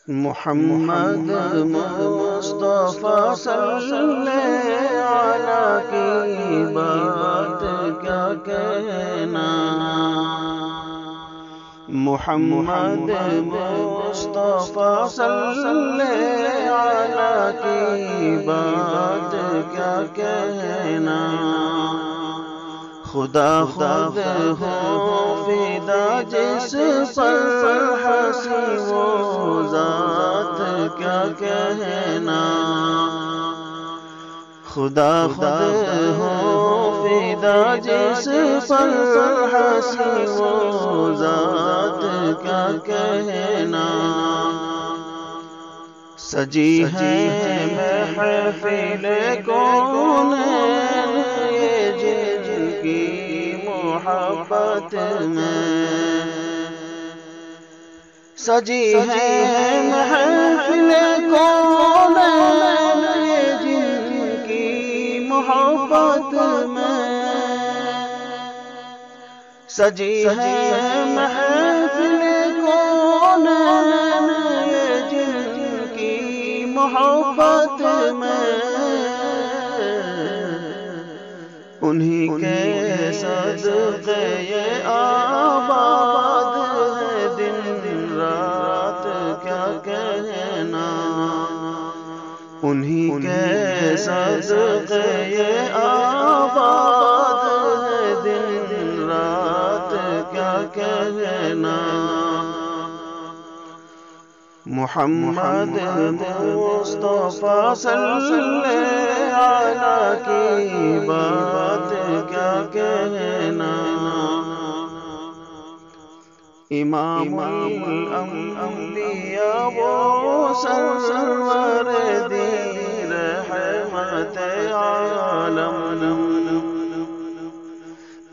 محمد مصطفیٰ صلی اللہ کی بات کیا کہنا، محمد مصطفیٰ صلی اللہ کی بات کیا کہنا، خدا خود ہو فدا جس پر ہنسی وہ ذات کیا کہنا، خدا خود ہو فدا جس پر ہنسی وہ ذات کیا کہنا، سجی ہے محفل کونین یہ جن کی محبت میں، سجی ہے محفل کونین یہ جن کی محبت میں، سجی ہے محفل کونین یہ جن کی محبت میں، انہی کے صدقے یہ آباد ہے دن رات کیا کہنا، انہی کے صدقے یہ آباد ہے دن رات کیا کہنا، محمد مصطفیٰ صلی اللہ کی بات کیا کہنا، امام الانبیاء وہ سرور دی رحمت عالم،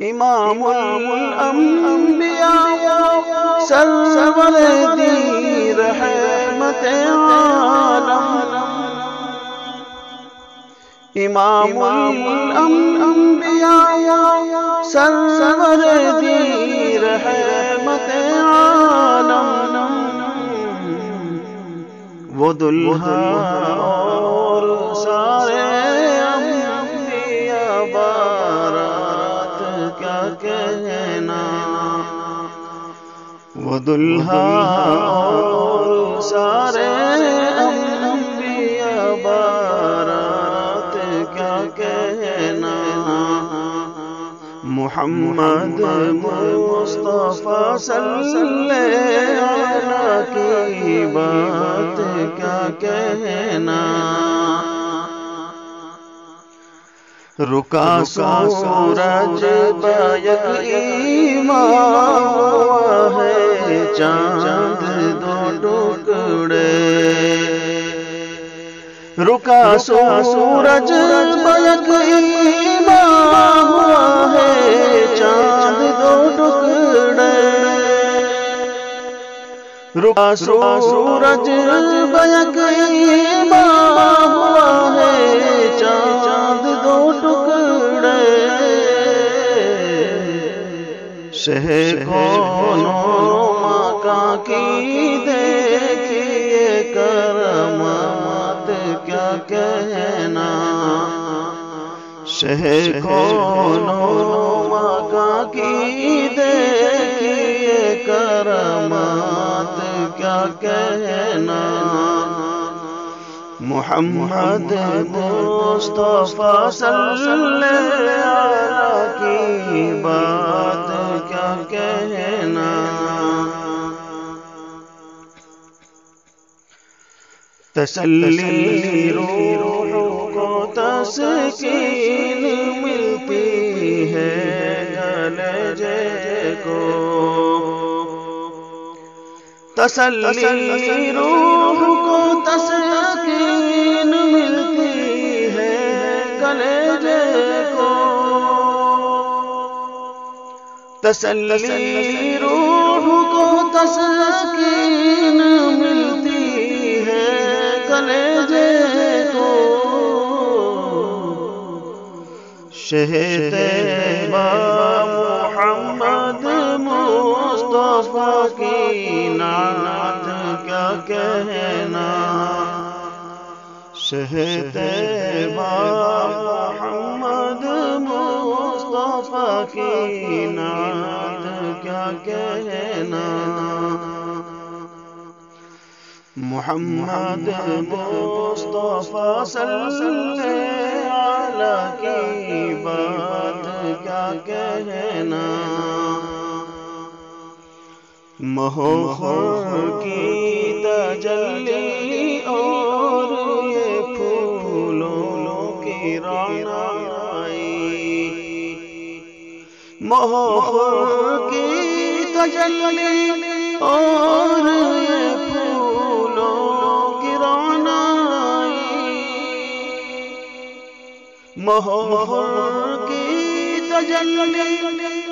امام الانبیاء وہ سرور دی رحمت عالم، امام الانبیاء وہ سرور دی رحمت عالم، وہ دلہا اور سارے انبیاء بارات کیا کہنا، وہ دلہا اور سارے انبیاء بارات کیا کہنا، محمد مصطفیٰ صلی اللہ کی بات کیا کہنا، رکا سورج بیک ایمان ہوا ہے چاند دو ٹکڑے، رکا سورج بیک ایمان ہوا ہے چاند دو ٹکڑے، رکا سورج بیک ایمان ہوا ہے چاند دو ٹکڑے، شہ کون مکاں کی دیکھیے کرامات کیا کہنا، شہ کون مکاں کی دیکھیے کرامات کیا کہنا، محمد مصطفیٰ صلی اللہ کی بات کیا کہنا، تسلی روح کو تسکین ملتی ہے کلیجے کو، تسلی روح کو تسکین ملتی ہے کلیجے کو، تسلی روح کو تسکین ملتی ہے کلیجے کو، شہ طیبہ محمد مصطفیٰ کی نعت کیا کہنا، شہ طیبہ محمد مصطفیٰ کی نعت کیا کہنا، محمد مصطفیٰ صلی اللہ کی بات کیا کہنا، مہر کی تجلی اور یہ پھولوں کی رعنائی، مہر کی تجلی اور یہ پھولوں کی رعنائی، مہر کی تجلی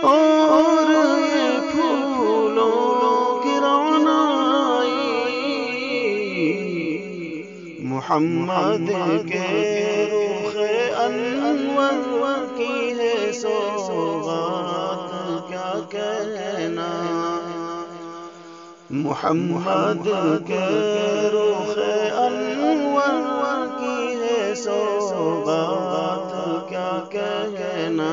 اور یہ پھولوں کی رعنائی، محمد کے رخ انور کی ہے سوغات کیا کہنا، محمد کے رخ انور کی ہے سوغات کیا کہنا،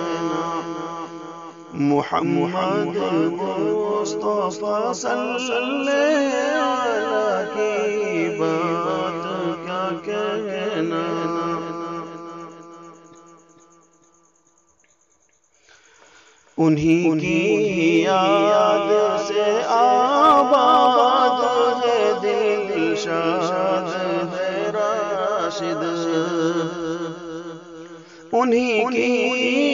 محمد مصطفیٰ صلی اللہ کی بات کیا کہنا، انہی کی یاد سے آباد ہے دل، شاد ہے راشد، انہی کی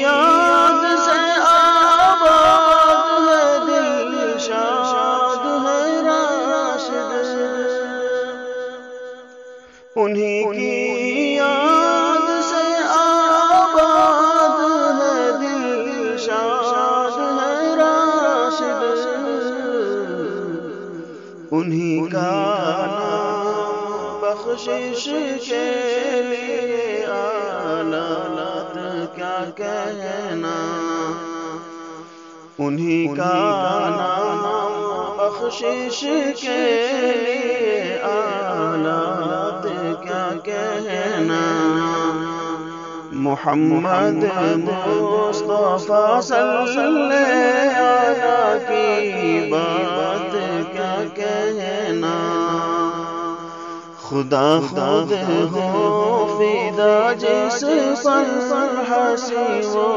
یاد سے آباد ہے دل، شاد ہے راشد، انہی کی یاد سے آباد ہے دل، شاد ہے راشد، انہی کا نام بخشش کے لیے آلات کیا کہنا، انہی کا نام بخشش کے لیے آلات کیا کہنا، محمد مصطفیٰ صلی اللہ کی بات کیا کہنا، خدا خود ہو فدا جس پر ہنسی وہ